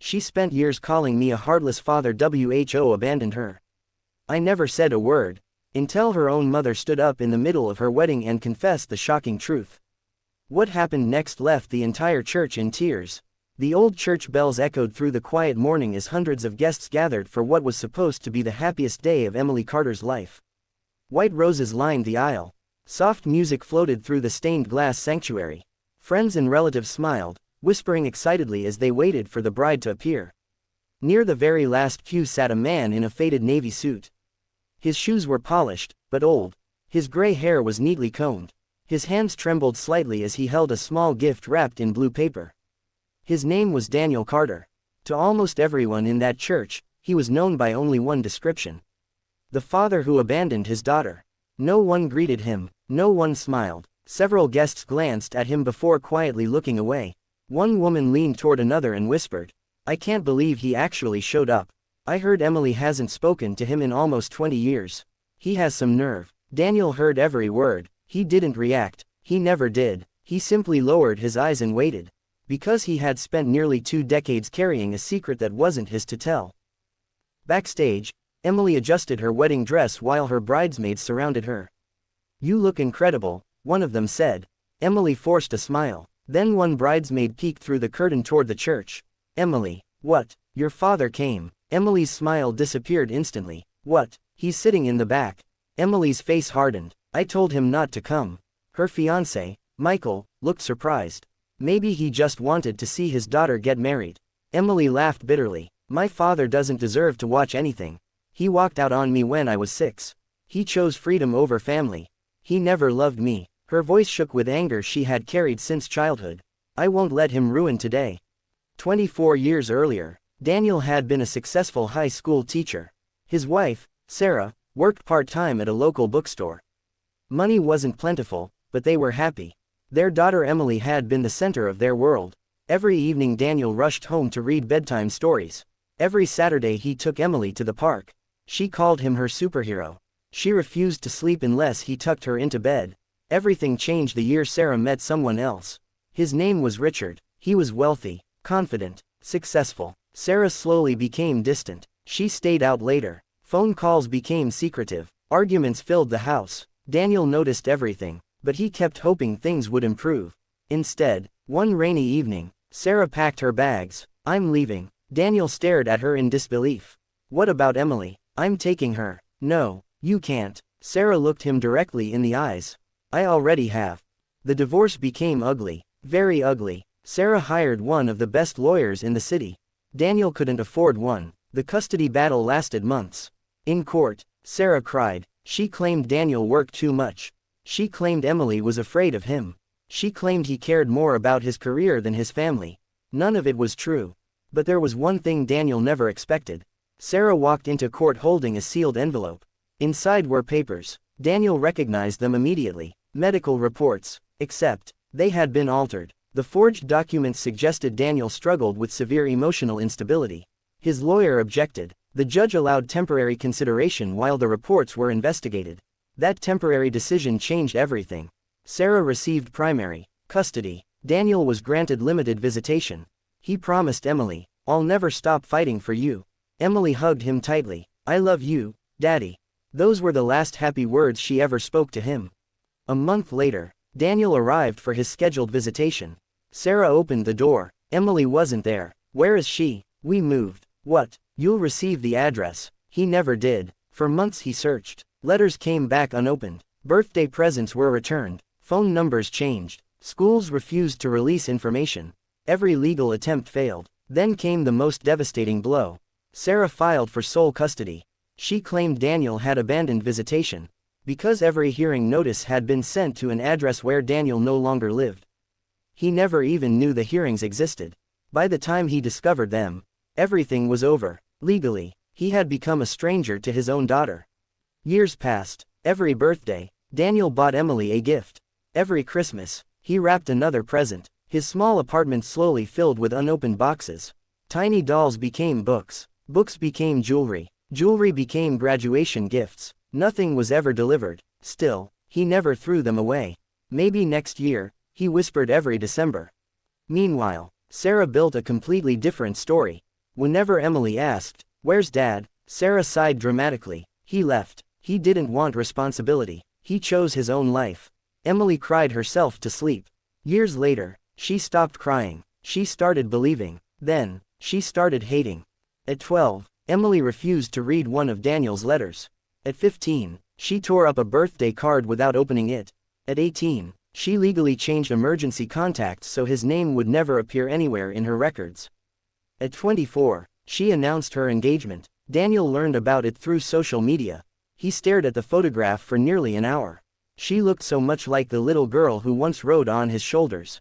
She spent years calling me a heartless father. Who abandoned her. I never said a word, until her own mother stood up in the middle of her wedding and confessed the shocking truth. What happened next left the entire church in tears. The old church bells echoed through the quiet morning as hundreds of guests gathered for what was supposed to be the happiest day of Emily Carter's life. White roses lined the aisle. Soft music floated through the stained glass sanctuary. Friends and relatives smiled, whispering excitedly as they waited for the bride to appear. Near the very last pew sat a man in a faded navy suit. His shoes were polished, but old. His gray hair was neatly combed. His hands trembled slightly as he held a small gift wrapped in blue paper. His name was Daniel Carter. To almost everyone in that church, he was known by only one description: the father who abandoned his daughter. No one greeted him, no one smiled. Several guests glanced at him before quietly looking away. One woman leaned toward another and whispered, "I can't believe he actually showed up. I heard Emily hasn't spoken to him in almost 20 years. He has some nerve." Daniel heard every word. He didn't react. He never did. He simply lowered his eyes and waited. Because he had spent nearly 2 decades carrying a secret that wasn't his to tell. Backstage, Emily adjusted her wedding dress while her bridesmaids surrounded her. "You look incredible," one of them said. Emily forced a smile. Then one bridesmaid peeked through the curtain toward the church. "Emily, what? Your father came." Emily's smile disappeared instantly. "What? He's sitting in the back." Emily's face hardened. "I told him not to come." Her fiancé, Michael, looked surprised. Maybe he just wanted to see his daughter get married. Emily laughed bitterly. "My father doesn't deserve to watch anything. He walked out on me when I was 6. He chose freedom over family. He never loved me." Her voice shook with anger she had carried since childhood. "I won't let him ruin today." 24 years earlier, Daniel had been a successful high school teacher. His wife, Sarah, worked part-time at a local bookstore. Money wasn't plentiful, but they were happy. Their daughter Emily had been the center of their world. Every evening Daniel rushed home to read bedtime stories. Every Saturday he took Emily to the park. She called him her superhero. She refused to sleep unless he tucked her into bed. Everything changed the year Sarah met someone else. His name was Richard. He was wealthy, confident, successful. Sarah slowly became distant. She stayed out later. Phone calls became secretive. Arguments filled the house. Daniel noticed everything, but he kept hoping things would improve. Instead, one rainy evening, Sarah packed her bags. "I'm leaving." Daniel stared at her in disbelief. "What about Emily? I'm taking her." "No, you can't." Sarah looked him directly in the eyes. "I already have." The divorce became ugly, very ugly. Sarah hired one of the best lawyers in the city. Daniel couldn't afford one. The custody battle lasted months. In court, Sarah cried. She claimed Daniel worked too much. She claimed Emily was afraid of him. She claimed he cared more about his career than his family. None of it was true. But there was one thing Daniel never expected. Sarah walked into court holding a sealed envelope. Inside were papers. Daniel recognized them immediately. Medical reports. Except, they had been altered. The forged documents suggested Daniel struggled with severe emotional instability. His lawyer objected. The judge allowed temporary consideration while the reports were investigated. That temporary decision changed everything. Sarah received primary custody. Daniel was granted limited visitation. He promised Emily, "I'll never stop fighting for you." Emily hugged him tightly. "I love you, Daddy." Those were the last happy words she ever spoke to him. A month later, Daniel arrived for his scheduled visitation. Sarah opened the door. Emily wasn't there. "Where is she?" "We moved." "What?" "You'll receive the address." He never did. For months he searched. Letters came back unopened. Birthday presents were returned. Phone numbers changed. Schools refused to release information. Every legal attempt failed. Then came the most devastating blow. Sarah filed for sole custody. She claimed Daniel had abandoned visitation. Because every hearing notice had been sent to an address where Daniel no longer lived. He never even knew the hearings existed. By the time he discovered them, everything was over. Legally, he had become a stranger to his own daughter. Years passed. Every birthday, Daniel bought Emily a gift. Every Christmas, he wrapped another present. His small apartment slowly filled with unopened boxes. Tiny dolls became books. Books became jewelry. Jewelry became graduation gifts. Nothing was ever delivered. Still, he never threw them away. "Maybe next year," he whispered every December. Meanwhile, Sarah built a completely different story. Whenever Emily asked, "Where's Dad?" Sarah sighed dramatically. "He left. He didn't want responsibility. He chose his own life." Emily cried herself to sleep. Years later, she stopped crying. She started believing. Then, she started hating. At 12, Emily refused to read one of Daniel's letters. At 15, she tore up a birthday card without opening it. At 18, she legally changed emergency contacts so his name would never appear anywhere in her records. At 24, she announced her engagement. Daniel learned about it through social media. He stared at the photograph for nearly an hour. She looked so much like the little girl who once rode on his shoulders.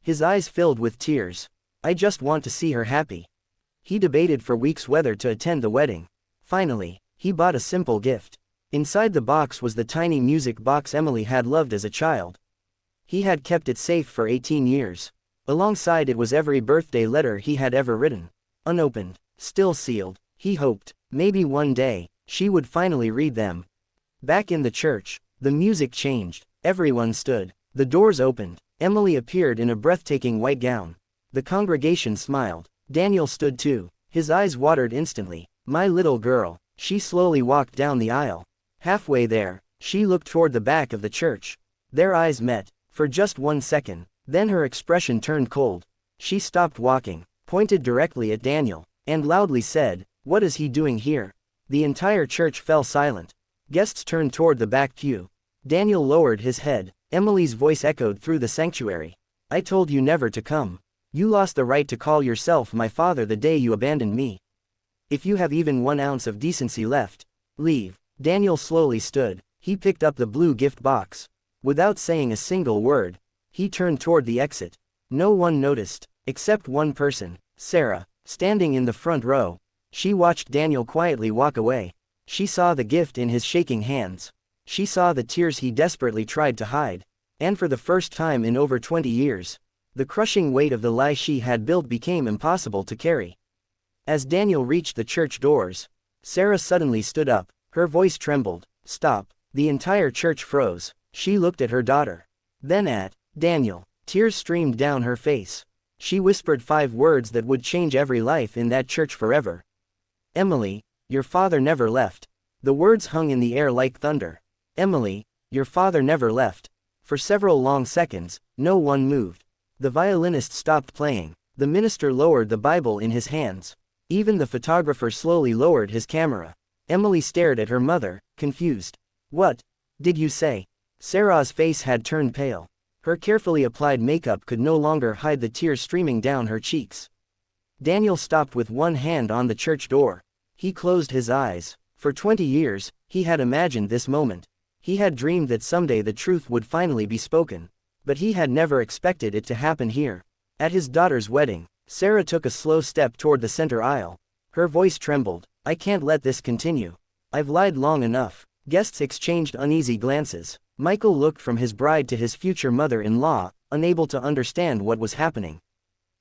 His eyes filled with tears. "I just want to see her happy." He debated for weeks whether to attend the wedding. Finally, he bought a simple gift. Inside the box was the tiny music box Emily had loved as a child. He had kept it safe for 18 years. Alongside it was every birthday letter he had ever written. Unopened, still sealed. He hoped, maybe one day, she would finally read them. Back in the church, the music changed. Everyone stood. The doors opened. Emily appeared in a breathtaking white gown. The congregation smiled. Daniel stood too. His eyes watered instantly. "My little girl." She slowly walked down the aisle. Halfway there, she looked toward the back of the church. Their eyes met. For just 1 second. Then her expression turned cold. She stopped walking, pointed directly at Daniel, and loudly said, "What is he doing here?" The entire church fell silent. Guests turned toward the back pew. Daniel lowered his head. Emily's voice echoed through the sanctuary. "I told you never to come. You lost the right to call yourself my father the day you abandoned me. If you have even 1 ounce of decency left, leave." Daniel slowly stood. He picked up the blue gift box. Without saying a single word, he turned toward the exit. No one noticed, except one person, Sarah, standing in the front row. She watched Daniel quietly walk away. She saw the gift in his shaking hands. She saw the tears he desperately tried to hide. And for the first time in over 20 years, the crushing weight of the lie she had built became impossible to carry. As Daniel reached the church doors, Sarah suddenly stood up. Her voice trembled. "Stop." The entire church froze. She looked at her daughter. Then at Daniel. Tears streamed down her face. She whispered 5 words that would change every life in that church forever. "Emily, your father never left." The words hung in the air like thunder. "Emily, your father never left." For several long seconds, no one moved. The violinist stopped playing. The minister lowered the Bible in his hands. Even the photographer slowly lowered his camera. Emily stared at her mother, confused. "What did you say?" Sarah's face had turned pale. Her carefully applied makeup could no longer hide the tears streaming down her cheeks. Daniel stopped with one hand on the church door. He closed his eyes. For 20 years, he had imagined this moment. He had dreamed that someday the truth would finally be spoken. But he had never expected it to happen here. At his daughter's wedding, Sarah took a slow step toward the center aisle. Her voice trembled. "I can't let this continue. I've lied long enough." Guests exchanged uneasy glances. Michael looked from his bride to his future mother-in-law, unable to understand what was happening.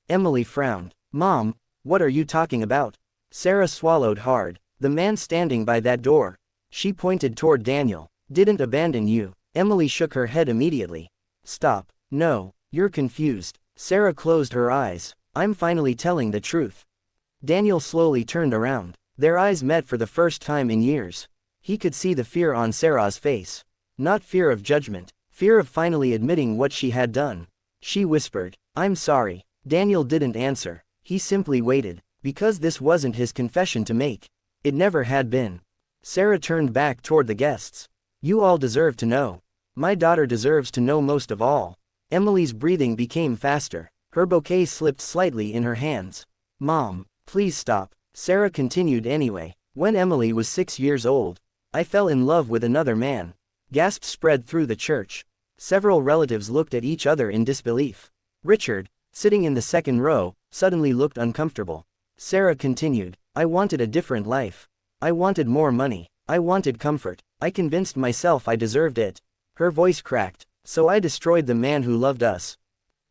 Emily frowned. "Mom, what are you talking about?" Sarah swallowed hard. "The man standing by that door." She pointed toward Daniel. "Didn't abandon you." Emily shook her head immediately. "Stop. No, you're confused." Sarah closed her eyes. "I'm finally telling the truth." Daniel slowly turned around. Their eyes met for the first time in years. He could see the fear on Sarah's face. Not fear of judgment, fear of finally admitting what she had done. She whispered, "I'm sorry." Daniel didn't answer. He simply waited, because this wasn't his confession to make. It never had been. Sarah turned back toward the guests. "You all deserve to know. My daughter deserves to know most of all." Emily's breathing became faster. Her bouquet slipped slightly in her hands. "Mom, please stop." Sarah continued anyway. "When Emily was 6 years old, I fell in love with another man." Gasps spread through the church. Several relatives looked at each other in disbelief. Richard, sitting in the second row, suddenly looked uncomfortable. Sarah continued, "I wanted a different life. I wanted more money. I wanted comfort. I convinced myself I deserved it." Her voice cracked. "So I destroyed the man who loved us."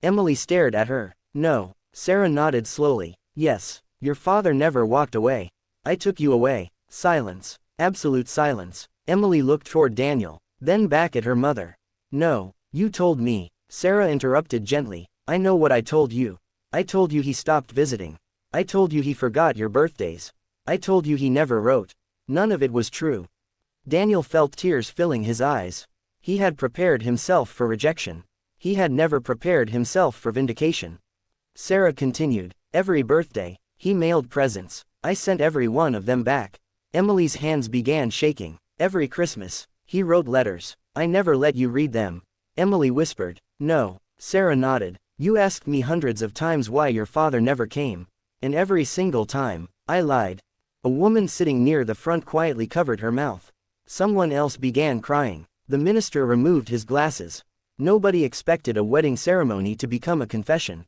Emily stared at her. "No." Sarah nodded slowly. "Yes. Your father never walked away. I took you away." Silence. Absolute silence. Emily looked toward Daniel, then back at her mother. "No, you told me." Sarah interrupted gently. "I know what I told you. I told you he stopped visiting. I told you he forgot your birthdays. I told you he never wrote. None of it was true. Daniel felt tears filling his eyes. He had prepared himself for rejection. He had never prepared himself for vindication. Sarah continued, every birthday, he mailed presents. I sent every one of them back. Emily's hands began shaking. Every Christmas, he wrote letters. I never let you read them. Emily whispered. No. Sarah nodded. You asked me hundreds of times why your father never came. And every single time, I lied. A woman sitting near the front quietly covered her mouth. Someone else began crying. The minister removed his glasses. Nobody expected a wedding ceremony to become a confession.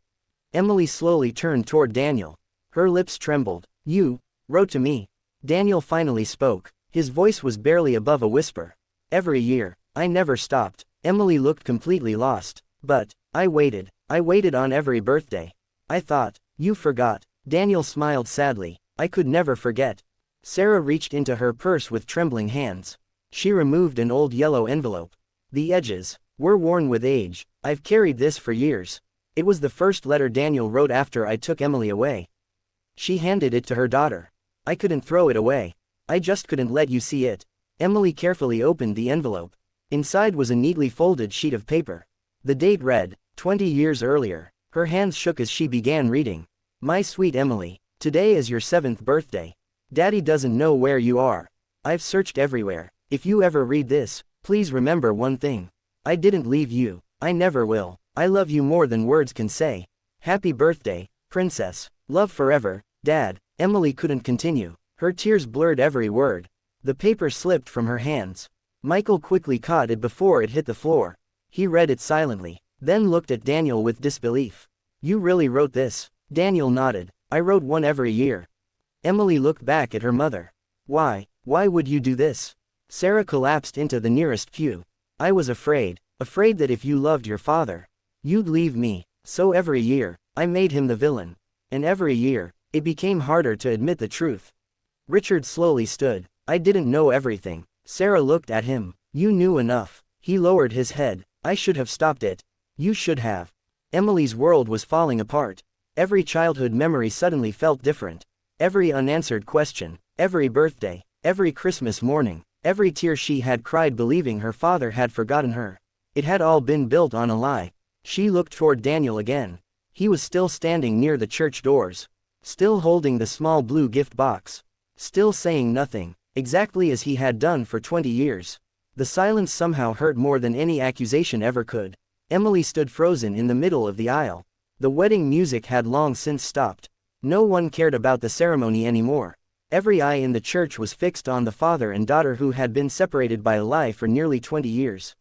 Emily slowly turned toward Daniel. Her lips trembled. You wrote to me. Daniel finally spoke. His voice was barely above a whisper. Every year, I never stopped. Emily looked completely lost. But, I waited. I waited on every birthday. I thought, you forgot. Daniel smiled sadly. I could never forget. Sarah reached into her purse with trembling hands. She removed an old yellow envelope. The edges were worn with age. I've carried this for years. It was the first letter Daniel wrote after I took Emily away. She handed it to her daughter. I couldn't throw it away. I just couldn't let you see it. Emily carefully opened the envelope. Inside was a neatly folded sheet of paper. The date read, 20 years earlier. Her hands shook as she began reading. My sweet Emily, today is your 7th birthday. Daddy doesn't know where you are. I've searched everywhere. If you ever read this, please remember one thing. I didn't leave you. I never will. I love you more than words can say. Happy birthday, princess. Love forever, Dad. Emily couldn't continue. Her tears blurred every word. The paper slipped from her hands. Michael quickly caught it before it hit the floor. He read it silently, then looked at Daniel with disbelief. You really wrote this? Daniel nodded. I wrote one every year. Emily looked back at her mother. Why would you do this? Sarah collapsed into the nearest pew. I was afraid that if you loved your father, you'd leave me. So every year, I made him the villain. And every year, it became harder to admit the truth. Richard slowly stood. I didn't know everything. Sarah looked at him. You knew enough. He lowered his head. I should have stopped it. You should have. Emily's world was falling apart. Every childhood memory suddenly felt different. Every unanswered question, every birthday, every Christmas morning, every tear she had cried believing her father had forgotten her. It had all been built on a lie. She looked toward Daniel again. He was still standing near the church doors. Still holding the small blue gift box. Still saying nothing, exactly as he had done for 20 years. The silence somehow hurt more than any accusation ever could. Emily stood frozen in the middle of the aisle. The wedding music had long since stopped. No one cared about the ceremony anymore. Every eye in the church was fixed on the father and daughter who had been separated by a lie for nearly 20 years.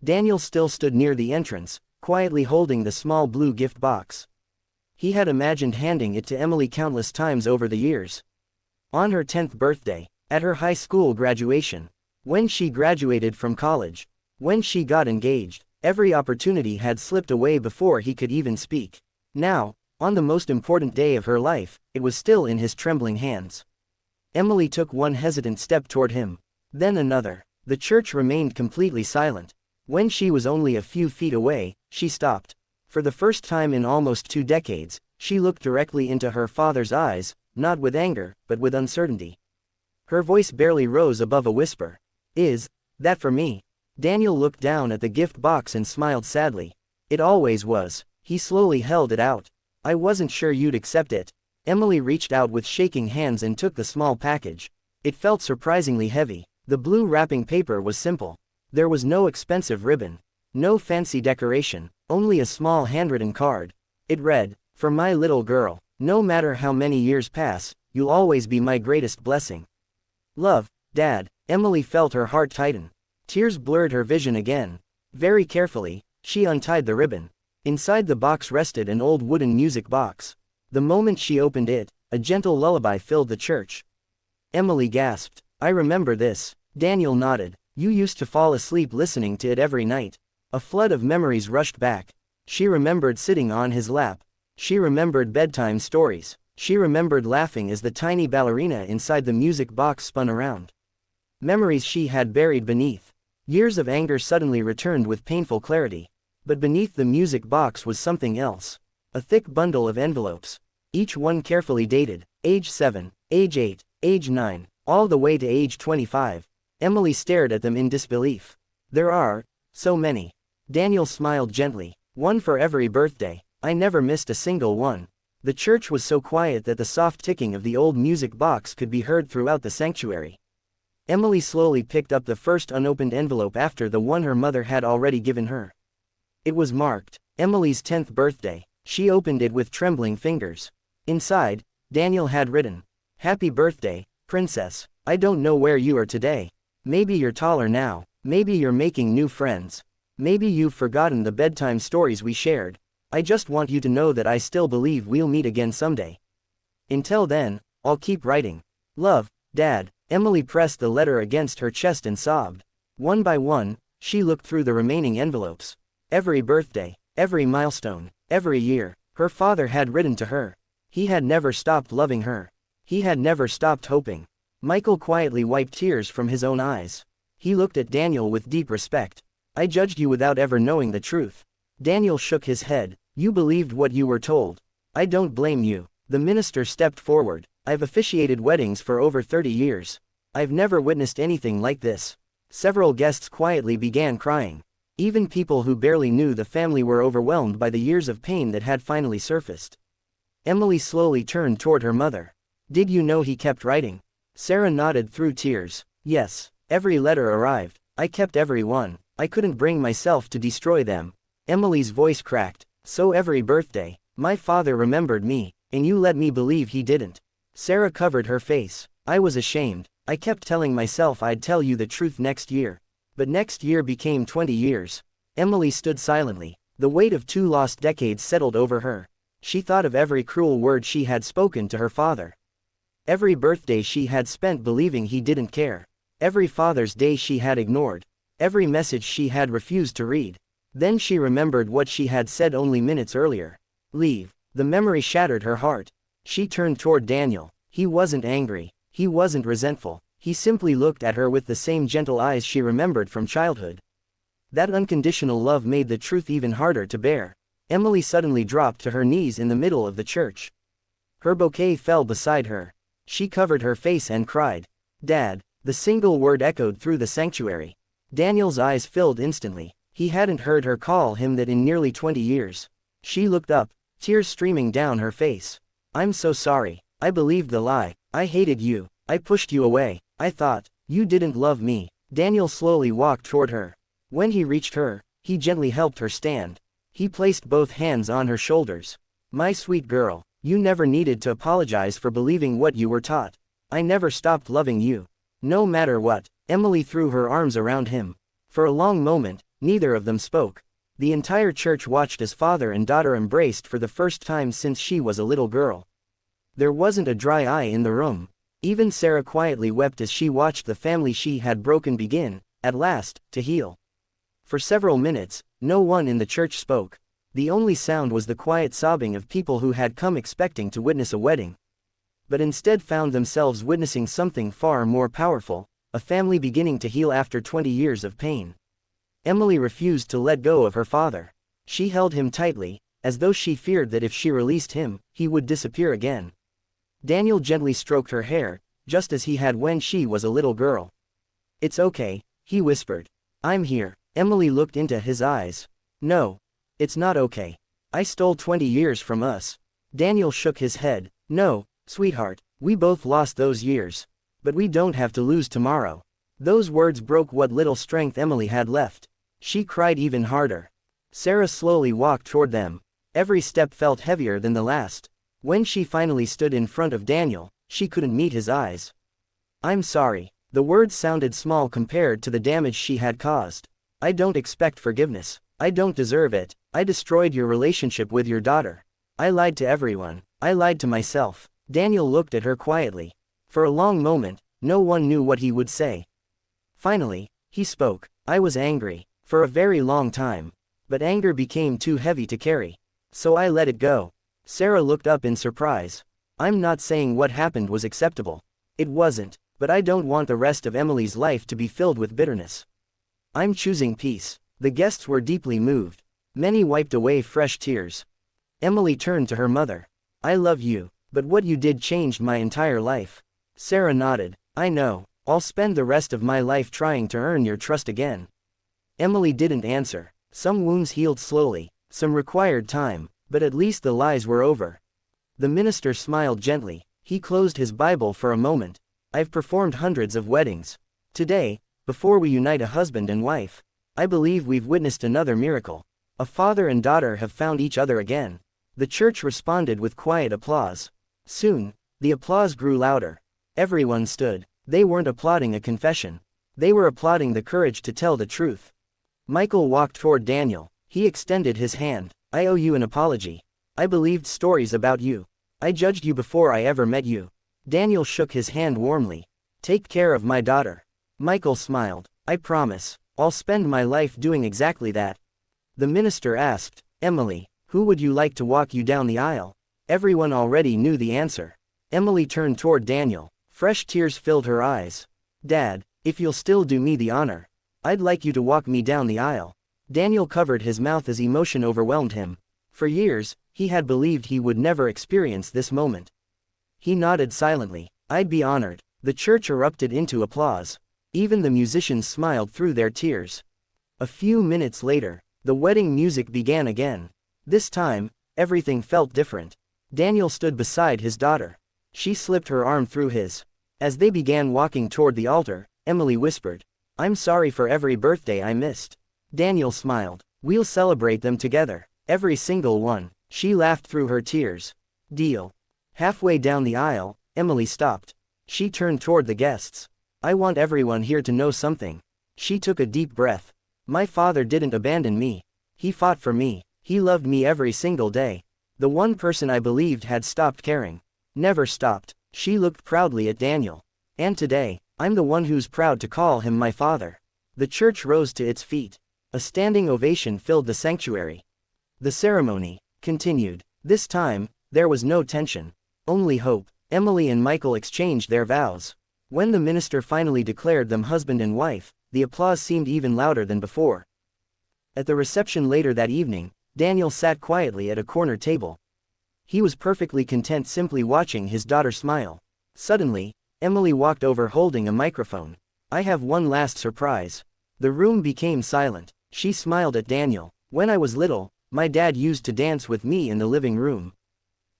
Daniel still stood near the entrance, quietly holding the small blue gift box. He had imagined handing it to Emily countless times over the years. On her 10th birthday, at her high school graduation, when she graduated from college, when she got engaged, every opportunity had slipped away before he could even speak. Now, on the most important day of her life, it was still in his trembling hands. Emily took one hesitant step toward him, then another. The church remained completely silent. When she was only a few feet away, she stopped. For the first time in almost 2 decades, she looked directly into her father's eyes, not with anger, but with uncertainty. Her voice barely rose above a whisper. Is that for me? Daniel looked down at the gift box and smiled sadly. It always was. He slowly held it out. I wasn't sure you'd accept it. Emily reached out with shaking hands and took the small package. It felt surprisingly heavy. The blue wrapping paper was simple. There was no expensive ribbon. No fancy decoration. Only a small handwritten card. It read, For my little girl, no matter how many years pass, you'll always be my greatest blessing. Love, Dad. Emily felt her heart tighten. Tears blurred her vision again. Very carefully, she untied the ribbon. Inside the box rested an old wooden music box. The moment she opened it, a gentle lullaby filled the church. Emily gasped. I remember this. Daniel nodded. You used to fall asleep listening to it every night. A flood of memories rushed back. She remembered sitting on his lap. She remembered bedtime stories. She remembered laughing as the tiny ballerina inside the music box spun around. Memories she had buried beneath. Years of anger suddenly returned with painful clarity. But beneath the music box was something else. A thick bundle of envelopes. Each one carefully dated, age 7, age 8, age 9, all the way to age 25. Emily stared at them in disbelief. There are so many. Daniel smiled gently. One for every birthday. I never missed a single one. The church was so quiet that the soft ticking of the old music box could be heard throughout the sanctuary. Emily slowly picked up the first unopened envelope after the one her mother had already given her. It was marked, Emily's 10th birthday. She opened it with trembling fingers. Inside, Daniel had written, "Happy birthday, princess. I don't know where you are today. Maybe you're taller now. Maybe you're making new friends. Maybe you've forgotten the bedtime stories we shared. I just want you to know that I still believe we'll meet again someday. Until then, I'll keep writing. Love, Dad." Emily pressed the letter against her chest and sobbed. One by one, she looked through the remaining envelopes. Every birthday, every milestone, every year, her father had written to her. He had never stopped loving her. He had never stopped hoping. Michael quietly wiped tears from his own eyes. He looked at Daniel with deep respect. "I judged you without ever knowing the truth." Daniel shook his head. "You believed what you were told. I don't blame you." The minister stepped forward. "I've officiated weddings for over 30 years. I've never witnessed anything like this." Several guests quietly began crying. Even people who barely knew the family were overwhelmed by the years of pain that had finally surfaced. Emily slowly turned toward her mother. "Did you know he kept writing?" Sarah nodded through tears. "Yes. Every letter arrived. I kept every one. I couldn't bring myself to destroy them." Emily's voice cracked. "So every birthday, my father remembered me, and you let me believe he didn't." Sarah covered her face. "I was ashamed. I kept telling myself I'd tell you the truth next year. But next year became 20 years. Emily stood silently. The weight of 2 lost decades settled over her. She thought of every cruel word she had spoken to her father. Every birthday she had spent believing he didn't care. Every Father's Day she had ignored. Every message she had refused to read. Then she remembered what she had said only minutes earlier. "Leave." The memory shattered her heart. She turned toward Daniel. He wasn't angry. He wasn't resentful. He simply looked at her with the same gentle eyes she remembered from childhood. That unconditional love made the truth even harder to bear. Emily suddenly dropped to her knees in the middle of the church. Her bouquet fell beside her. She covered her face and cried, "Dad." The single word echoed through the sanctuary. Daniel's eyes filled instantly. He hadn't heard her call him that in nearly 20 years. She looked up, tears streaming down her face. "I'm so sorry. I believed the lie. I hated you. I pushed you away. I thought you didn't love me." Daniel slowly walked toward her. When he reached her, he gently helped her stand. He placed both hands on her shoulders. "My sweet girl, you never needed to apologize for believing what you were taught. I never stopped loving you. No matter what." Emily threw her arms around him. For a long moment, neither of them spoke. The entire church watched as father and daughter embraced for the first time since she was a little girl. There wasn't a dry eye in the room. Even Sarah quietly wept as she watched the family she had broken begin, at last, to heal. For several minutes, no one in the church spoke. The only sound was the quiet sobbing of people who had come expecting to witness a wedding, but instead found themselves witnessing something far more powerful, a family beginning to heal after 20 years of pain. Emily refused to let go of her father. She held him tightly, as though she feared that if she released him, he would disappear again. Daniel gently stroked her hair, just as he had when she was a little girl. "It's okay," he whispered. "I'm here." Emily looked into his eyes. "No. It's not okay. I stole 20 years from us." Daniel shook his head. "No, sweetheart, we both lost those years. But we don't have to lose tomorrow." Those words broke what little strength Emily had left. She cried even harder. Sarah slowly walked toward them. Every step felt heavier than the last. When she finally stood in front of Daniel, she couldn't meet his eyes. "I'm sorry." The words sounded small compared to the damage she had caused. "I don't expect forgiveness. I don't deserve it. I destroyed your relationship with your daughter. I lied to everyone. I lied to myself." Daniel looked at her quietly. For a long moment, no one knew what he would say. Finally, he spoke. "I was angry. For a very long time. But anger became too heavy to carry. So I let it go." Sarah looked up in surprise. "I'm not saying what happened was acceptable. It wasn't, but I don't want the rest of Emily's life to be filled with bitterness. I'm choosing peace." The guests were deeply moved. Many wiped away fresh tears. Emily turned to her mother. I love you, but what you did changed my entire life. Sarah nodded. I know. I'll spend the rest of my life trying to earn your trust again. Emily didn't answer. Some wounds healed slowly, some required time, but at least the lies were over. The minister smiled gently. He closed his Bible for a moment. I've performed hundreds of weddings. Today, before we unite a husband and wife, I believe we've witnessed another miracle. A father and daughter have found each other again. The church responded with quiet applause. Soon, the applause grew louder. Everyone stood. They weren't applauding a confession. They were applauding the courage to tell the truth. Michael walked toward Daniel. He extended his hand. I owe you an apology. I believed stories about you. I judged you before I ever met you. Daniel shook his hand warmly. Take care of my daughter. Michael smiled. I promise. I'll spend my life doing exactly that. The minister asked, Emily, who would you like to walk you down the aisle? Everyone already knew the answer. Emily turned toward Daniel. Fresh tears filled her eyes. Dad, if you'll still do me the honor, I'd like you to walk me down the aisle. Daniel covered his mouth as emotion overwhelmed him. For years, he had believed he would never experience this moment. He nodded silently. I'd be honored. The church erupted into applause. Even the musicians smiled through their tears. A few minutes later, the wedding music began again. This time, everything felt different. Daniel stood beside his daughter. She slipped her arm through his. As they began walking toward the altar, Emily whispered, I'm sorry for every birthday I missed. Daniel smiled. We'll celebrate them together. Every single one. She laughed through her tears. Deal. Halfway down the aisle, Emily stopped. She turned toward the guests. I want everyone here to know something. She took a deep breath. My father didn't abandon me. He fought for me. He loved me every single day. The one person I believed had stopped caring. Never stopped. She looked proudly at Daniel. And today, I'm the one who's proud to call him my father. The church rose to its feet. A standing ovation filled the sanctuary. The ceremony continued. This time, there was no tension. Only hope. Emily and Michael exchanged their vows. When the minister finally declared them husband and wife, the applause seemed even louder than before. At the reception later that evening, Daniel sat quietly at a corner table. He was perfectly content simply watching his daughter smile. Suddenly, Emily walked over holding a microphone. I have one last surprise. The room became silent. She smiled at Daniel. When I was little, my dad used to dance with me in the living room.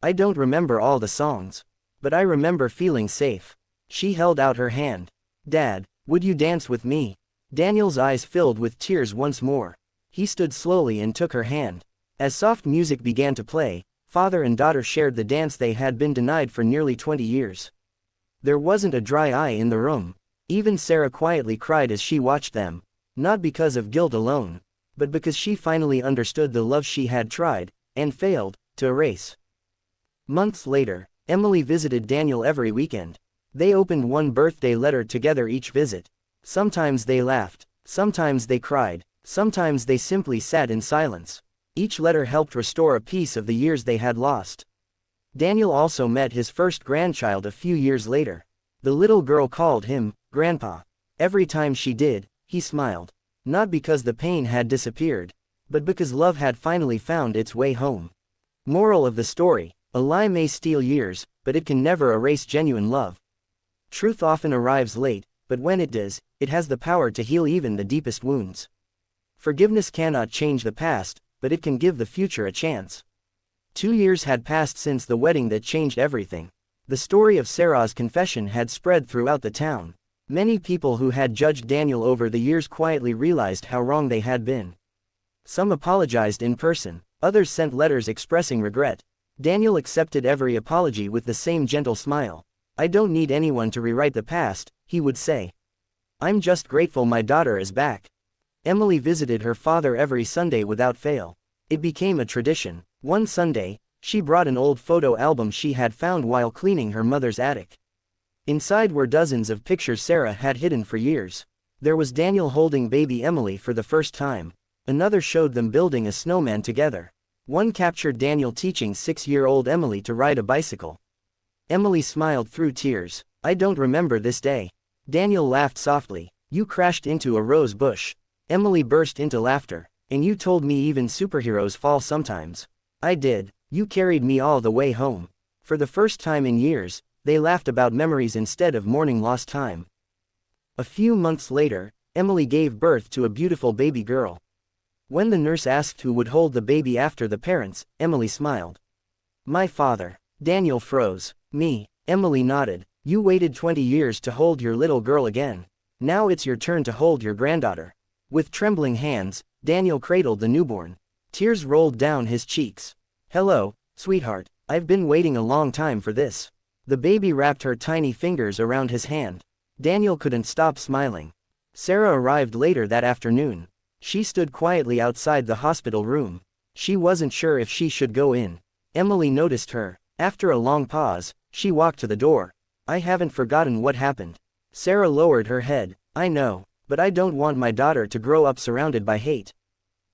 I don't remember all the songs, but I remember feeling safe. She held out her hand. Dad, would you dance with me? Daniel's eyes filled with tears once more. He stood slowly and took her hand. As soft music began to play, father and daughter shared the dance they had been denied for nearly 20 years. There wasn't a dry eye in the room. Even Sarah quietly cried as she watched them, not because of guilt alone, but because she finally understood the love she had tried, and failed, to erase. Months later, Emily visited Daniel every weekend. They opened one birthday letter together each visit. Sometimes they laughed, sometimes they cried, sometimes they simply sat in silence. Each letter helped restore a piece of the years they had lost. Daniel also met his first grandchild a few years later. The little girl called him, Grandpa. Every time she did, he smiled. Not because the pain had disappeared, but because love had finally found its way home. Moral of the story: a lie may steal years, but it can never erase genuine love. Truth often arrives late, but when it does, it has the power to heal even the deepest wounds. Forgiveness cannot change the past, but it can give the future a chance. 2 years had passed since the wedding that changed everything. The story of Sarah's confession had spread throughout the town. Many people who had judged Daniel over the years quietly realized how wrong they had been. Some apologized in person, others sent letters expressing regret. Daniel accepted every apology with the same gentle smile. I don't need anyone to rewrite the past, he would say. I'm just grateful my daughter is back. Emily visited her father every Sunday without fail. It became a tradition. One Sunday, she brought an old photo album she had found while cleaning her mother's attic. Inside were dozens of pictures Sarah had hidden for years. There was Daniel holding baby Emily for the first time. Another showed them building a snowman together. One captured Daniel teaching 6-year-old Emily to ride a bicycle. Emily smiled through tears. I don't remember this day. Daniel laughed softly. You crashed into a rose bush. Emily burst into laughter. And you told me even superheroes fall sometimes. I did. You carried me all the way home. For the first time in years, they laughed about memories instead of mourning lost time. A few months later, Emily gave birth to a beautiful baby girl. When the nurse asked who would hold the baby after the parents, Emily smiled. My father. Daniel froze. Me. Emily nodded. You waited 20 years to hold your little girl again. Now it's your turn to hold your granddaughter. With trembling hands, Daniel cradled the newborn. Tears rolled down his cheeks. Hello, sweetheart, I've been waiting a long time for this. The baby wrapped her tiny fingers around his hand. Daniel couldn't stop smiling. Sarah arrived later that afternoon. She stood quietly outside the hospital room. She wasn't sure if she should go in. Emily noticed her. After a long pause, she walked to the door. I haven't forgotten what happened. Sarah lowered her head. I know, but I don't want my daughter to grow up surrounded by hate.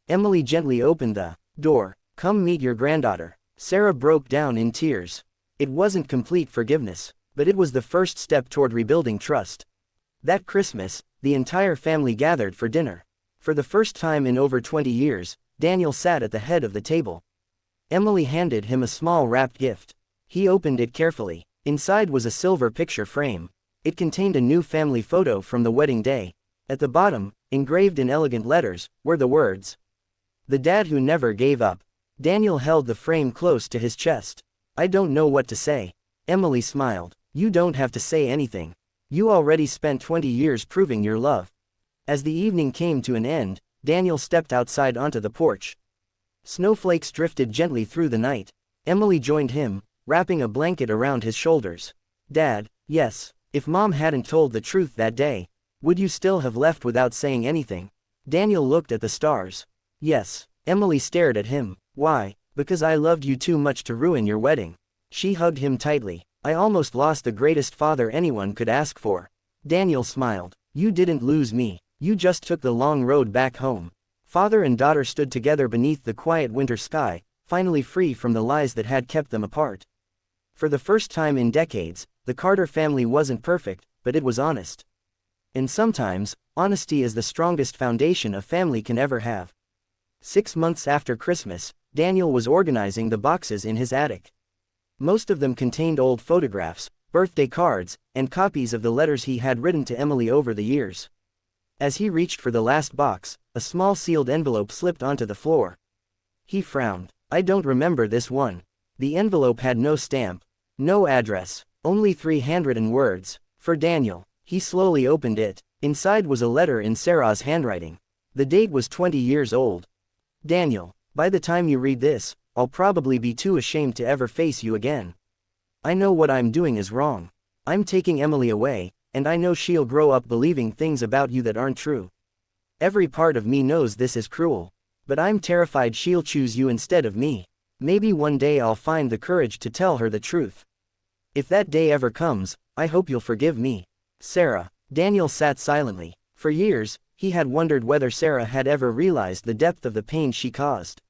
Emily gently opened the door. Come meet your granddaughter. Sarah broke down in tears. It wasn't complete forgiveness, but it was the first step toward rebuilding trust. That Christmas, the entire family gathered for dinner. For the first time in over 20 years, Daniel sat at the head of the table. Emily handed him a small wrapped gift. He opened it carefully. Inside was a silver picture frame. It contained a new family photo from the wedding day. At the bottom, engraved in elegant letters, were the words, "The dad who never gave up." Daniel held the frame close to his chest. I don't know what to say. Emily smiled. You don't have to say anything. You already spent 20 years proving your love. As the evening came to an end, Daniel stepped outside onto the porch. Snowflakes drifted gently through the night. Emily joined him, wrapping a blanket around his shoulders. Dad, yes, if Mom hadn't told the truth that day, would you still have left without saying anything? Daniel looked at the stars. Yes. Emily stared at him. Why? Because I loved you too much to ruin your wedding. She hugged him tightly. I almost lost the greatest father anyone could ask for. Daniel smiled. You didn't lose me. You just took the long road back home. Father and daughter stood together beneath the quiet winter sky, finally free from the lies that had kept them apart. For the first time in decades, the Carter family wasn't perfect, but it was honest. And sometimes, honesty is the strongest foundation a family can ever have. 6 months after Christmas, Daniel was organizing the boxes in his attic. Most of them contained old photographs, birthday cards, and copies of the letters he had written to Emily over the years. As he reached for the last box, a small sealed envelope slipped onto the floor. He frowned. I don't remember this one. The envelope had no stamp, no address, only 3 handwritten words. For Daniel. He slowly opened it. Inside was a letter in Sarah's handwriting. The date was 20 years old. Daniel, by the time you read this, I'll probably be too ashamed to ever face you again. I know what I'm doing is wrong. I'm taking Emily away, and I know she'll grow up believing things about you that aren't true. Every part of me knows this is cruel. But I'm terrified she'll choose you instead of me. Maybe one day I'll find the courage to tell her the truth. If that day ever comes, I hope you'll forgive me. Sarah. Daniel sat silently. For years, he had wondered whether Sarah had ever realized the depth of the pain she caused.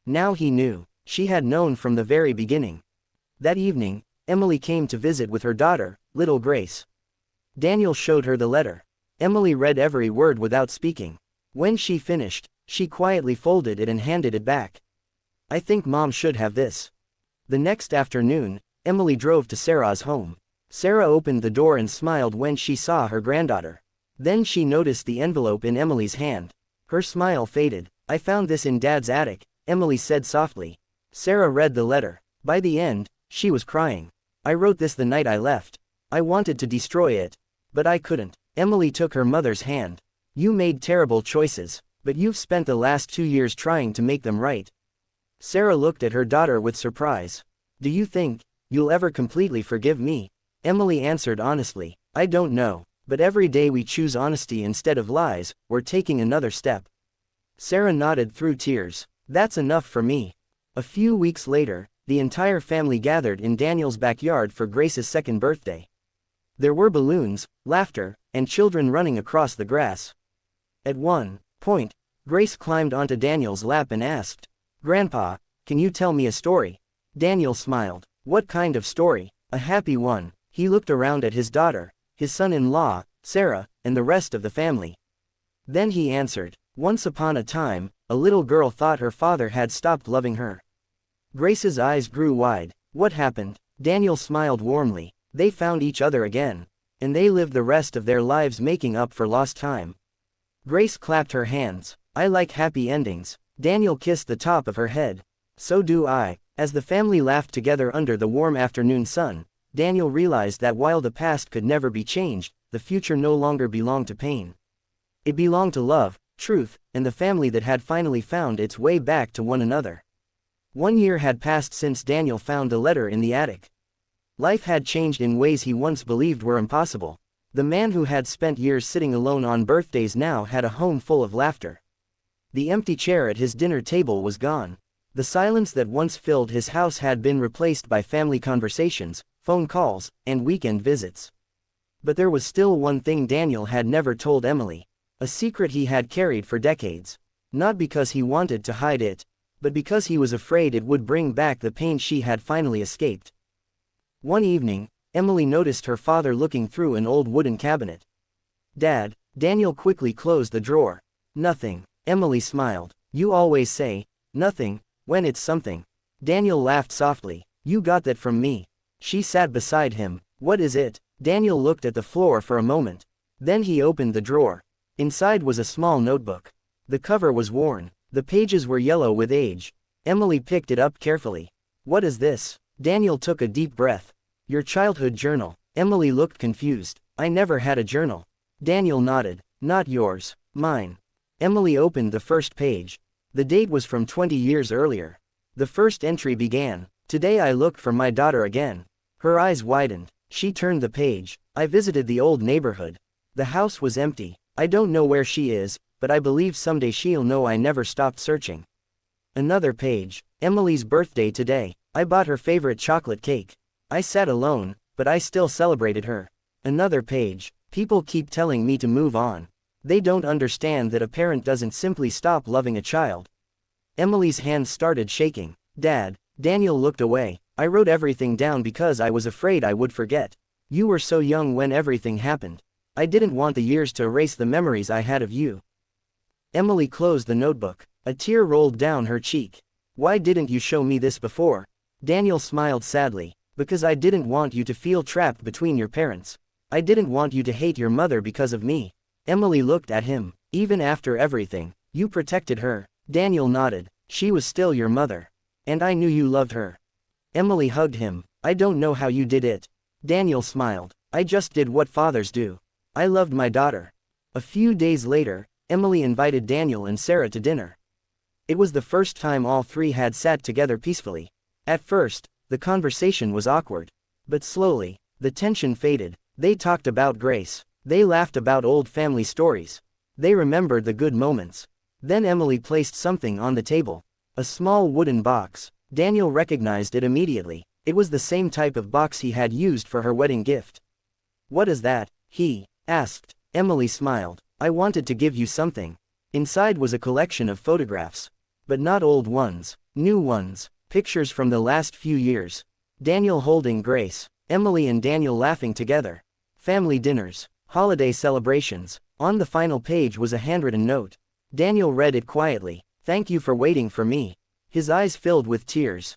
Now he knew. She had known from the very beginning. That evening, Emily came to visit with her daughter, little Grace. Daniel showed her the letter. Emily read every word without speaking. When she finished, she quietly folded it and handed it back. I think Mom should have this. The next afternoon, Emily drove to Sarah's home. Sarah opened the door and smiled when she saw her granddaughter. Then she noticed the envelope in Emily's hand. Her smile faded. I found this in Dad's attic, Emily said softly. Sarah read the letter. By the end, she was crying. I wrote this the night I left. I wanted to destroy it. But I couldn't. Emily took her mother's hand. You made terrible choices, but you've spent the last 2 years trying to make them right. Sarah looked at her daughter with surprise. Do you think you'll ever completely forgive me? Emily answered honestly. I don't know, but every day we choose honesty instead of lies, we're taking another step. Sarah nodded through tears. That's enough for me. A few weeks later, the entire family gathered in Daniel's backyard for Grace's 2nd birthday. There were balloons, laughter, and children running across the grass. At one point, Grace climbed onto Daniel's lap and asked, Grandpa, can you tell me a story? Daniel smiled. What kind of story? A happy one. He looked around at his daughter, his son-in-law, Sarah, and the rest of the family. Then he answered, once upon a time, a little girl thought her father had stopped loving her. Grace's eyes grew wide. What happened? Daniel smiled warmly. They found each other again. And they lived the rest of their lives making up for lost time. Grace clapped her hands. I like happy endings. Daniel kissed the top of her head. So do I. As the family laughed together under the warm afternoon sun, Daniel realized that while the past could never be changed, the future no longer belonged to pain. It belonged to love, truth, and the family that had finally found its way back to one another. 1 year had passed since Daniel found the letter in the attic. Life had changed in ways he once believed were impossible. The man who had spent years sitting alone on birthdays now had a home full of laughter. The empty chair at his dinner table was gone. The silence that once filled his house had been replaced by family conversations, phone calls, and weekend visits. But there was still one thing Daniel had never told Emily, a secret he had carried for decades. Not because he wanted to hide it, but because he was afraid it would bring back the pain she had finally escaped. One evening, Emily noticed her father looking through an old wooden cabinet. Dad, Daniel quickly closed the drawer. Nothing. Emily smiled. You always say, nothing, when it's something. Daniel laughed softly. You got that from me. She sat beside him. What is it? Daniel looked at the floor for a moment. Then he opened the drawer. Inside was a small notebook. The cover was worn. The pages were yellow with age. Emily picked it up carefully. What is this? Daniel took a deep breath. Your childhood journal. Emily looked confused. I never had a journal. Daniel nodded. Not yours. Mine. Emily opened the first page. The date was from 20 years earlier. The first entry began. Today I looked for my daughter again. Her eyes widened. She turned the page. I visited the old neighborhood. The house was empty. I don't know where she is, but I believe someday she'll know I never stopped searching. Another page. Emily's birthday today. I bought her favorite chocolate cake. I sat alone, but I still celebrated her. Another page. People keep telling me to move on. They don't understand that a parent doesn't simply stop loving a child. Emily's hands started shaking. Dad. Daniel looked away. I wrote everything down because I was afraid I would forget. You were so young when everything happened. I didn't want the years to erase the memories I had of you. Emily closed the notebook. A tear rolled down her cheek. Why didn't you show me this before? Daniel smiled sadly. Because I didn't want you to feel trapped between your parents. I didn't want you to hate your mother because of me. Emily looked at him. Even after everything, you protected her. Daniel nodded. She was still your mother. And I knew you loved her. Emily hugged him. I don't know how you did it. Daniel smiled. I just did what fathers do. I loved my daughter. A few days later, Emily invited Daniel and Sarah to dinner. It was the first time all three had sat together peacefully. At first, the conversation was awkward. But slowly, the tension faded. They talked about Grace. They laughed about old family stories. They remembered the good moments. Then Emily placed something on the table. A small wooden box. Daniel recognized it immediately. It was the same type of box he had used for her wedding gift. What is that? He asked. Emily smiled. I wanted to give you something. Inside was a collection of photographs. But not old ones. New ones. Pictures from the last few years. Daniel holding Grace. Emily and Daniel laughing together. Family dinners. Holiday celebrations. On the final page was a handwritten note. Daniel read it quietly. Thank you for waiting for me. His eyes filled with tears.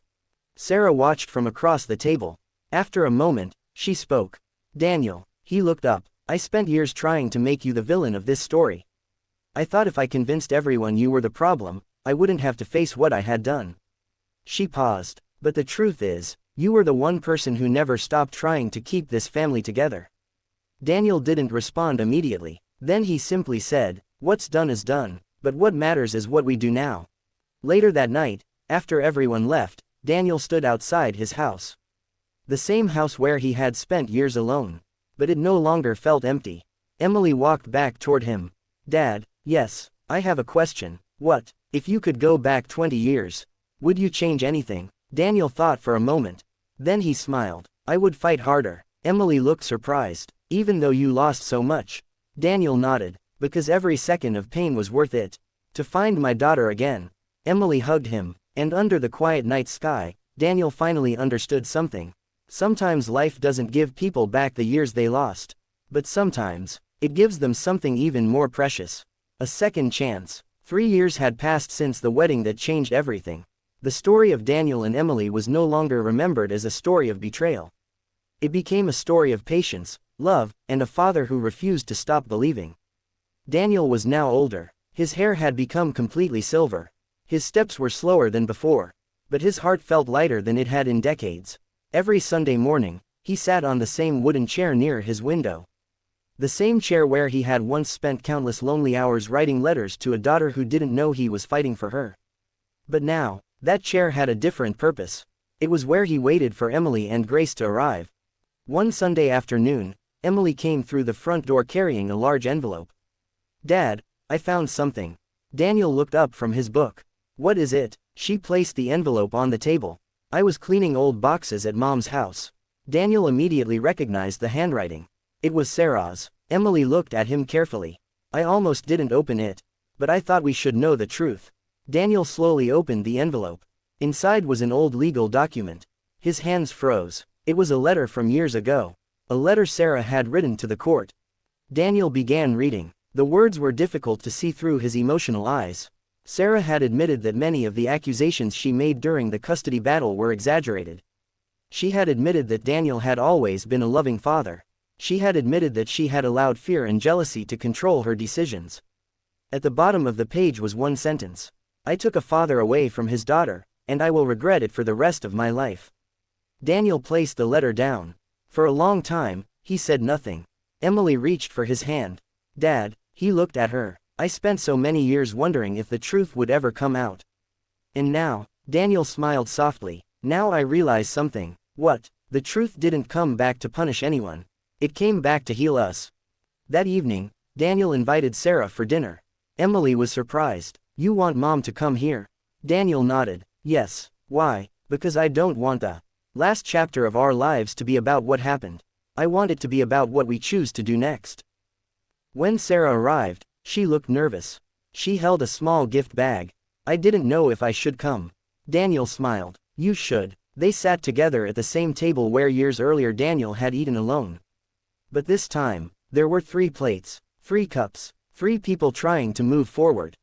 Sarah watched from across the table. After a moment, she spoke. Daniel. He looked up. I spent years trying to make you the villain of this story. I thought if I convinced everyone you were the problem, I wouldn't have to face what I had done. She paused. But the truth is, you were the one person who never stopped trying to keep this family together. Daniel didn't respond immediately. Then he simply said, what's done is done, but what matters is what we do now. Later that night, after everyone left, Daniel stood outside his house. The same house where he had spent years alone. But it no longer felt empty. Emily walked back toward him. Dad, yes, I have a question. What? If you could go back 20 years, would you change anything? Daniel thought for a moment. Then he smiled. I would fight harder. Emily looked surprised. Even though you lost so much. Daniel nodded. Because every second of pain was worth it. To find my daughter again. Emily hugged him. And under the quiet night sky, Daniel finally understood something. Sometimes life doesn't give people back the years they lost. But sometimes, it gives them something even more precious. A second chance. 3 years had passed since the wedding that changed everything. The story of Daniel and Emily was no longer remembered as a story of betrayal. It became a story of patience, love, and a father who refused to stop believing. Daniel was now older. His hair had become completely silver. His steps were slower than before, but his heart felt lighter than it had in decades. Every Sunday morning, he sat on the same wooden chair near his window. The same chair where he had once spent countless lonely hours writing letters to a daughter who didn't know he was fighting for her. But now, that chair had a different purpose. It was where he waited for Emily and Grace to arrive. One Sunday afternoon, Emily came through the front door carrying a large envelope. "Dad, I found something." Daniel looked up from his book. "What is it?" She placed the envelope on the table. "I was cleaning old boxes at Mom's house." Daniel immediately recognized the handwriting. It was Sarah's. Emily looked at him carefully. "I almost didn't open it, but I thought we should know the truth." Daniel slowly opened the envelope. Inside was an old legal document. His hands froze. It was a letter from years ago. A letter Sarah had written to the court. Daniel began reading. The words were difficult to see through his emotional eyes. Sarah had admitted that many of the accusations she made during the custody battle were exaggerated. She had admitted that Daniel had always been a loving father. She had admitted that she had allowed fear and jealousy to control her decisions. At the bottom of the page was one sentence. "I took a father away from his daughter, and I will regret it for the rest of my life." Daniel placed the letter down. For a long time, he said nothing. Emily reached for his hand. "Dad," he looked at her. "I spent so many years wondering if the truth would ever come out. And now," Daniel smiled softly, "now I realize something." "What?" "The truth didn't come back to punish anyone. It came back to heal us." That evening, Daniel invited Sarah for dinner. Emily was surprised. "You want Mom to come here?" Daniel nodded. "Yes." "Why?" "Because I don't want the last chapter of our lives to be about what happened. I want it to be about what we choose to do next." When Sarah arrived, she looked nervous. She held a small gift bag. "I didn't know if I should come." Daniel smiled. "You should." They sat together at the same table where years earlier Daniel had eaten alone. But this time, there were 3 plates, 3 cups, 3 people trying to move forward.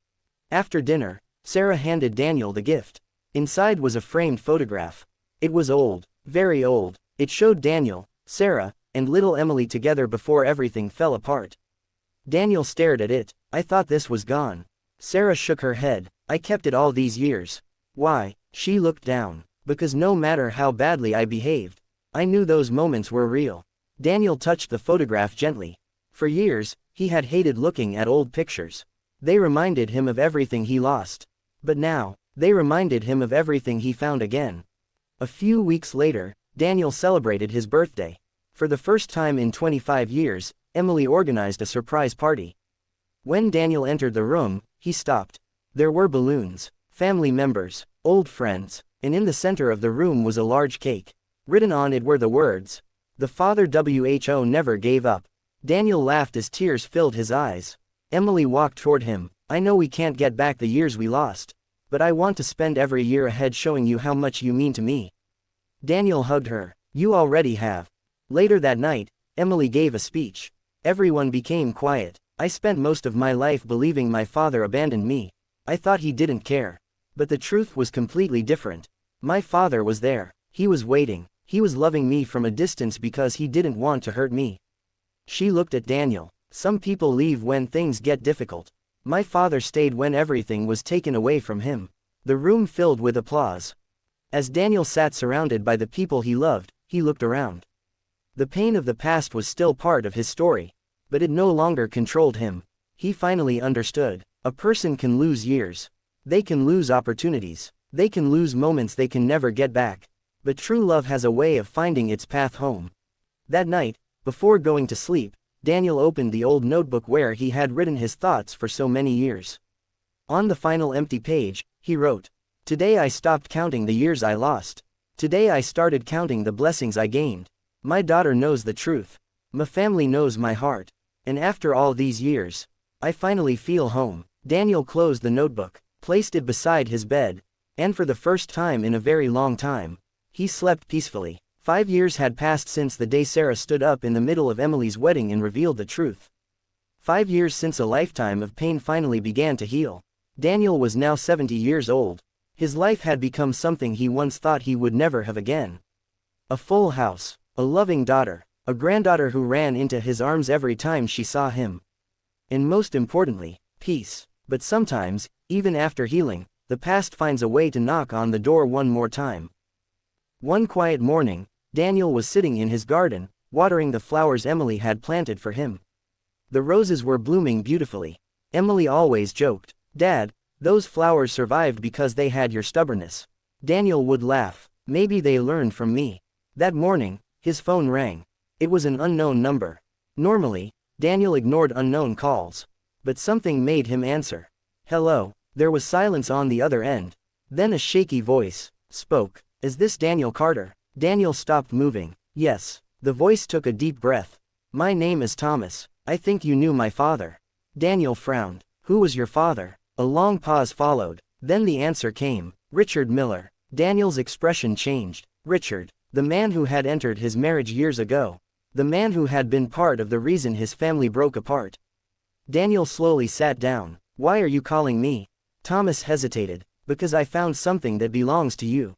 After dinner, Sarah handed Daniel the gift. Inside was a framed photograph. It was old, very old. It showed Daniel, Sarah, and little Emily together before everything fell apart. Daniel stared at it. "I thought this was gone." Sarah shook her head. "I kept it all these years." "Why?" She looked down. "Because no matter how badly I behaved, I knew those moments were real." Daniel touched the photograph gently. For years, he had hated looking at old pictures. They reminded him of everything he lost. But now, they reminded him of everything he found again. A few weeks later, Daniel celebrated his birthday. For the first time in 25 years, Emily organized a surprise party. When Daniel entered the room, he stopped. There were balloons, family members, old friends, and in the center of the room was a large cake. Written on it were the words, "The Father WHO never gave up." Daniel laughed as tears filled his eyes. Emily walked toward him. "I know we can't get back the years we lost, but I want to spend every year ahead showing you how much you mean to me." Daniel hugged her. "You already have." Later that night, Emily gave a speech. Everyone became quiet. "I spent most of my life believing my father abandoned me. I thought he didn't care. But the truth was completely different. My father was there. He was waiting. He was loving me from a distance because he didn't want to hurt me." She looked at Daniel. "Some people leave when things get difficult. My father stayed when everything was taken away from him." The room filled with applause. As Daniel sat surrounded by the people he loved, he looked around. The pain of the past was still part of his story, but it no longer controlled him. He finally understood. A person can lose years. They can lose opportunities. They can lose moments they can never get back. But true love has a way of finding its path home. That night, before going to sleep, Daniel opened the old notebook where he had written his thoughts for so many years. On the final empty page, he wrote, "Today I stopped counting the years I lost. Today I started counting the blessings I gained. My daughter knows the truth. My family knows my heart. And after all these years, I finally feel home." Daniel closed the notebook, placed it beside his bed, and for the first time in a very long time, he slept peacefully. 5 years had passed since the day Sarah stood up in the middle of Emily's wedding and revealed the truth. 5 years since a lifetime of pain finally began to heal. Daniel was now 70 years old. His life had become something he once thought he would never have again. A full house, a loving daughter, a granddaughter who ran into his arms every time she saw him. And most importantly, peace. But sometimes, even after healing, the past finds a way to knock on the door one more time. One quiet morning, Daniel was sitting in his garden, watering the flowers Emily had planted for him. The roses were blooming beautifully. Emily always joked, "Dad, those flowers survived because they had your stubbornness." Daniel would laugh, "Maybe they learned from me." That morning, his phone rang. It was an unknown number. Normally, Daniel ignored unknown calls. But something made him answer. "Hello." There was silence on the other end. Then a shaky voice spoke. "Is this Daniel Carter?" Daniel stopped moving. "Yes." The voice took a deep breath. "My name is Thomas. I think you knew my father." Daniel frowned. "Who was your father?" A long pause followed. Then the answer came. "Richard Miller." Daniel's expression changed. Richard. The man who had entered his marriage years ago. The man who had been part of the reason his family broke apart. Daniel slowly sat down. "Why are you calling me?" Thomas hesitated. "Because I found something that belongs to you."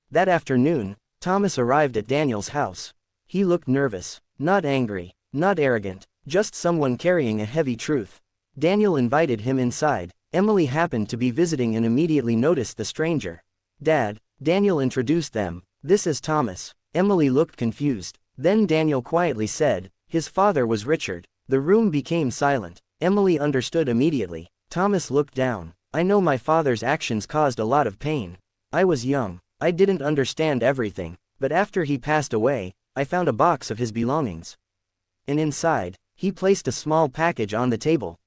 That afternoon, Thomas arrived at Daniel's house. He looked nervous. Not angry. Not arrogant. Just someone carrying a heavy truth. Daniel invited him inside. Emily happened to be visiting and immediately noticed the stranger. "Dad." Daniel introduced them. "This is Thomas." Emily looked confused. Then Daniel quietly said, "His father was Richard." The room became silent. Emily understood immediately. Thomas looked down. "I know my father's actions caused a lot of pain. I was young. I didn't understand everything. But after he passed away, I found a box of his belongings. And inside, he placed a small package on the table.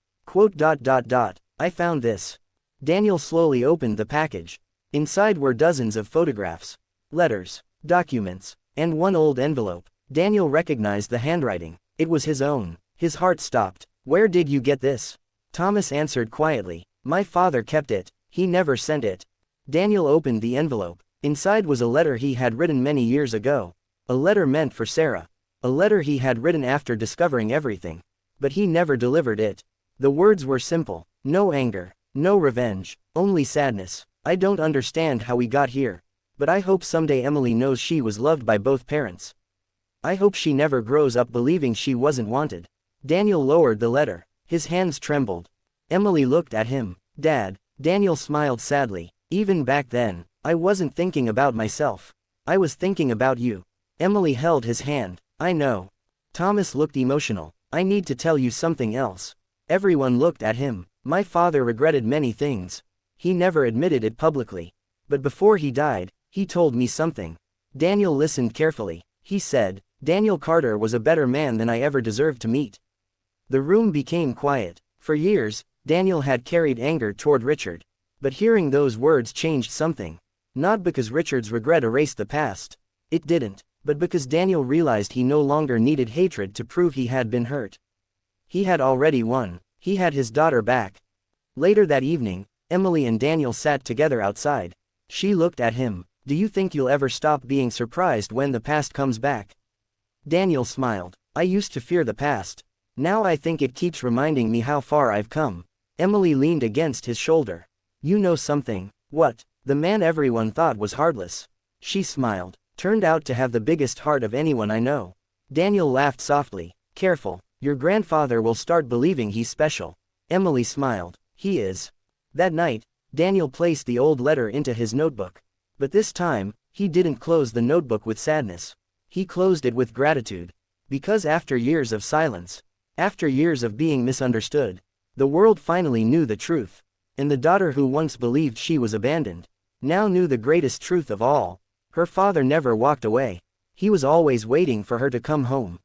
I found this." Daniel slowly opened the package. Inside were dozens of photographs, letters, documents, and one old envelope. Daniel recognized the handwriting. It was his own. His heart stopped. "Where did you get this?" Thomas answered quietly. "My father kept it. He never sent it." Daniel opened the envelope. Inside was a letter he had written many years ago. A letter meant for Sarah. A letter he had written after discovering everything. But he never delivered it. The words were simple. No anger. No revenge. Only sadness. "I don't understand how we got here. But I hope someday Emily knows she was loved by both parents. I hope she never grows up believing she wasn't wanted." Daniel lowered the letter. His hands trembled. Emily looked at him. "Dad." Daniel smiled sadly. "Even back then, I wasn't thinking about myself. I was thinking about you." Emily held his hand. "I know." Thomas looked emotional. "I need to tell you something else." Everyone looked at him. "My father regretted many things. He never admitted it publicly. But before he died, he told me something." Daniel listened carefully. He said, "Daniel Carter was a better man than I ever deserved to meet." The room became quiet. For years, Daniel had carried anger toward Richard. But hearing those words changed something. Not because Richard's regret erased the past. It didn't. But because Daniel realized he no longer needed hatred to prove he had been hurt. He had already won. He had his daughter back. Later that evening, Emily and Daniel sat together outside. She looked at him. "Do you think you'll ever stop being surprised when the past comes back?" Daniel smiled. "I used to fear the past. Now I think it keeps reminding me how far I've come." Emily leaned against his shoulder. "You know something." "What?" "The man everyone thought was heartless." She smiled. "Turned out to have the biggest heart of anyone I know." Daniel laughed softly. "Careful. Your grandfather will start believing he's special." Emily smiled. "He is." That night, Daniel placed the old letter into his notebook. But this time, he didn't close the notebook with sadness. He closed it with gratitude. Because after years of silence, after years of being misunderstood, the world finally knew the truth. And the daughter who once believed she was abandoned, now knew the greatest truth of all. Her father never walked away. He was always waiting for her to come home.